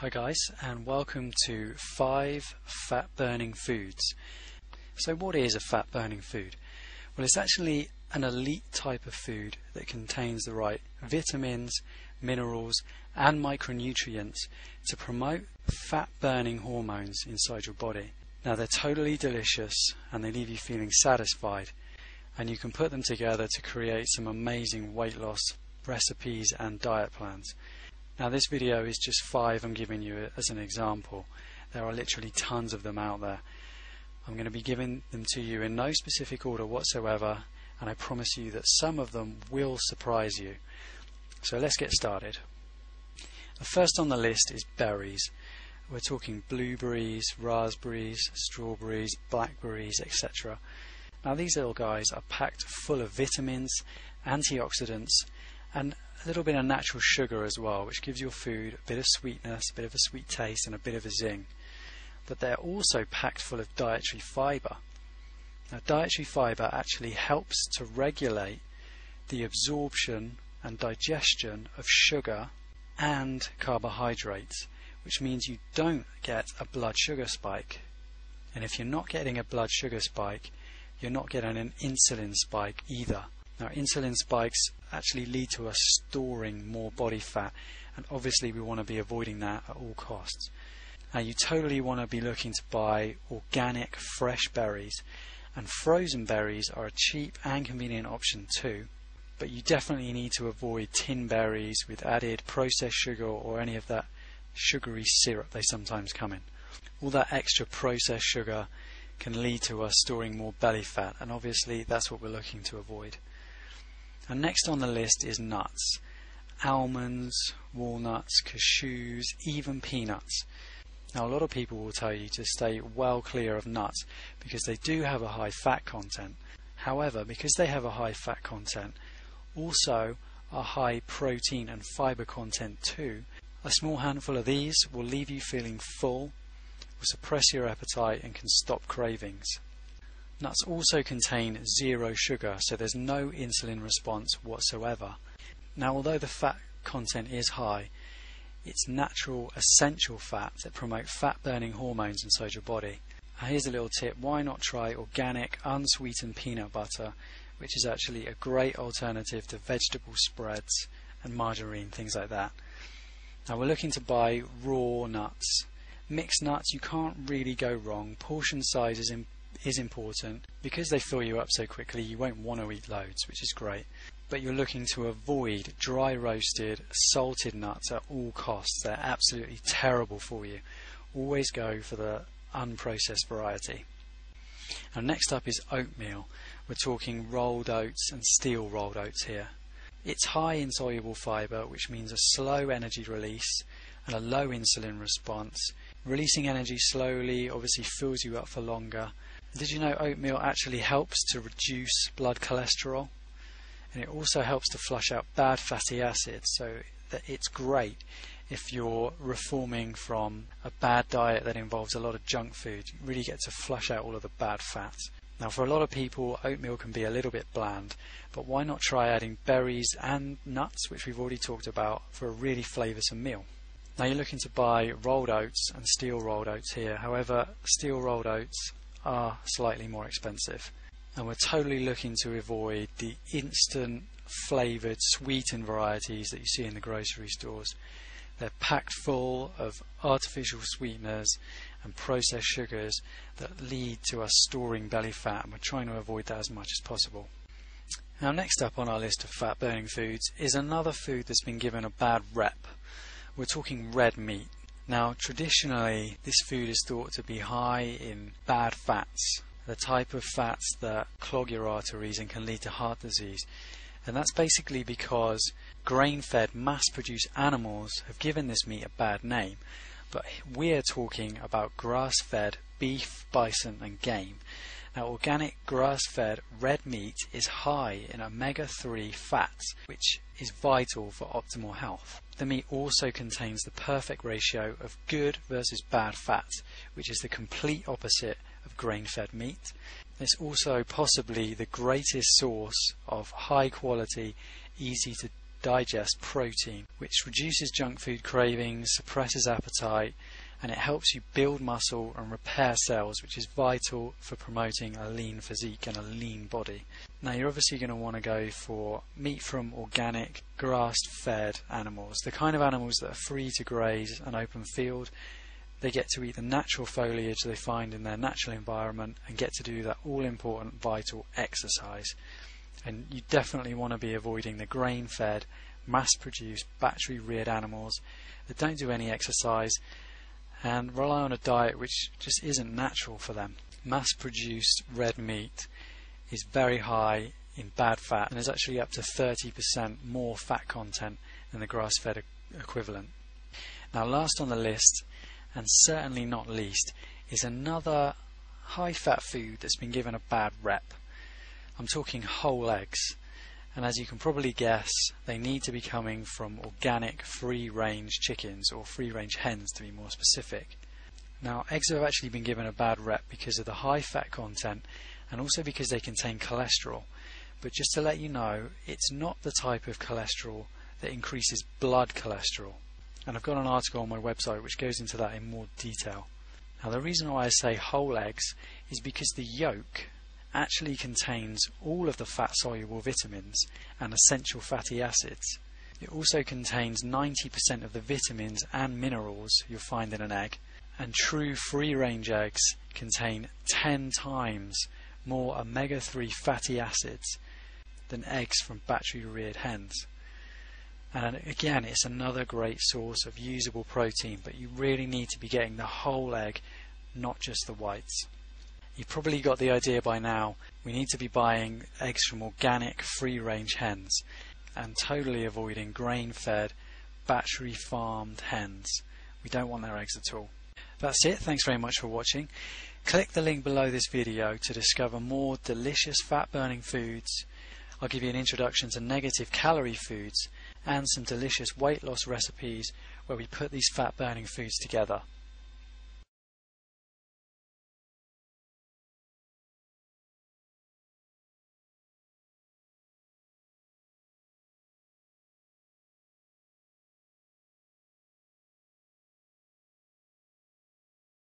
Hi guys, and welcome to 5 fat burning foods. So what is a fat burning food? Well, it's actually an elite type of food that contains the right vitamins, minerals and micronutrients to promote fat burning hormones inside your body. Now they're totally delicious and they leave you feeling satisfied, and you can put them together to create some amazing weight loss recipes and diet plans. Now this video is just 5 I'm giving you as an example. There are literally tons of them out there. I'm going to be giving them to you in no specific order whatsoever, and I promise you that some of them will surprise you. So let's get started. The first on the list is berries. We're talking blueberries, raspberries, strawberries, blackberries, etc. Now these little guys are packed full of vitamins, antioxidants and a little bit of natural sugar as well, which gives your food a bit of sweetness, a bit of a sweet taste and a bit of a zing. But they're also packed full of dietary fibre. Now dietary fibre actually helps to regulate the absorption and digestion of sugar and carbohydrates, which means you don't get a blood sugar spike. And if you're not getting a blood sugar spike, you're not getting an insulin spike either. Now insulin spikes actually lead to us storing more body fat, and obviously we want to be avoiding that at all costs. Now you totally want to be looking to buy organic fresh berries, and frozen berries are a cheap and convenient option too, but you definitely need to avoid tin berries with added processed sugar or any of that sugary syrup they sometimes come in. All that extra processed sugar can lead to us storing more belly fat, and obviously that's what we're looking to avoid. And next on the list is nuts. Almonds, walnuts, cashews, even peanuts. Now a lot of people will tell you to stay well clear of nuts because they do have a high fat content. However, because they have a high fat content, also a high protein and fibre content too, a small handful of these will leave you feeling full, will suppress your appetite and can stop cravings. Nuts also contain 0 sugar, so there's no insulin response whatsoever. Now although the fat content is high, it's natural essential fats that promote fat burning hormones inside your body. Now here's a little tip: why not try organic unsweetened peanut butter, which is actually a great alternative to vegetable spreads and margarine, things like that. Now we're looking to buy raw nuts. Mixed nuts, you can't really go wrong. Portion size is important. Because they fill you up so quickly, you won't want to eat loads, which is great. But you're looking to avoid dry roasted, salted nuts at all costs. They're absolutely terrible for you. Always go for the unprocessed variety. Now next up is oatmeal. We're talking rolled oats and steel rolled oats here. It's high in soluble fibre, which means a slow energy release and a low insulin response. Releasing energy slowly obviously fills you up for longer. Did you know oatmeal actually helps to reduce blood cholesterol? And it also helps to flush out bad fatty acids, so that it's great if you're reforming from a bad diet that involves a lot of junk food. You really get to flush out all of the bad fats. Now for a lot of people, oatmeal can be a little bit bland, but why not try adding berries and nuts, which we've already talked about, for a really flavoursome meal. Now you're looking to buy rolled oats and steel rolled oats here. However, steel rolled oats are slightly more expensive, and we're totally looking to avoid the instant flavoured sweetened varieties that you see in the grocery stores. They're packed full of artificial sweeteners and processed sugars that lead to us storing belly fat, and we're trying to avoid that as much as possible. Now next up on our list of fat burning foods is another food that's been given a bad rep. We're talking red meat. Now traditionally this food is thought to be high in bad fats, the type of fats that clog your arteries and can lead to heart disease. And that's basically because grain-fed mass-produced animals have given this meat a bad name. But we're talking about grass-fed beef, bison and game. Now organic grass-fed red meat is high in omega-3 fats, which is vital for optimal health. The meat also contains the perfect ratio of good versus bad fats, which is the complete opposite of grain-fed meat. It's also possibly the greatest source of high quality, easy to digest protein, which reduces junk food cravings, suppresses appetite, and it helps you build muscle and repair cells, which is vital for promoting a lean physique and a lean body. Now, you're obviously going to want to go for meat from organic, grass-fed animals, the kind of animals that are free to graze an open field. They get to eat the natural foliage they find in their natural environment and get to do that all-important vital exercise. And you definitely want to be avoiding the grain-fed, mass-produced, battery-reared animals that don't do any exercise and rely on a diet which just isn't natural for them. Mass-produced red meat is very high in bad fat and is actually up to 30% more fat content than the grass-fed equivalent. Now, last on the list, and certainly not least, is another high-fat food that's been given a bad rep. I'm talking whole eggs, and as you can probably guess, they need to be coming from organic free-range chickens, or free-range hens to be more specific. Now, eggs have actually been given a bad rep because of the high fat content and also because they contain cholesterol. But just to let you know, it's not the type of cholesterol that increases blood cholesterol. And I've got an article on my website which goes into that in more detail. Now, the reason why I say whole eggs is because the yolk actually contains all of the fat-soluble vitamins and essential fatty acids. It also contains 90% of the vitamins and minerals you'll find in an egg, and true free-range eggs contain 10 times more omega-3 fatty acids than eggs from battery-reared hens. And again, it's another great source of usable protein, but you really need to be getting the whole egg, not just the whites. You've probably got the idea by now. We need to be buying eggs from organic, free-range hens and totally avoiding grain-fed, battery-farmed hens. We don't want their eggs at all. That's it. Thanks very much for watching. Click the link below this video to discover more delicious fat-burning foods. I'll give you an introduction to negative calorie foods and some delicious weight loss recipes where we put these fat-burning foods together.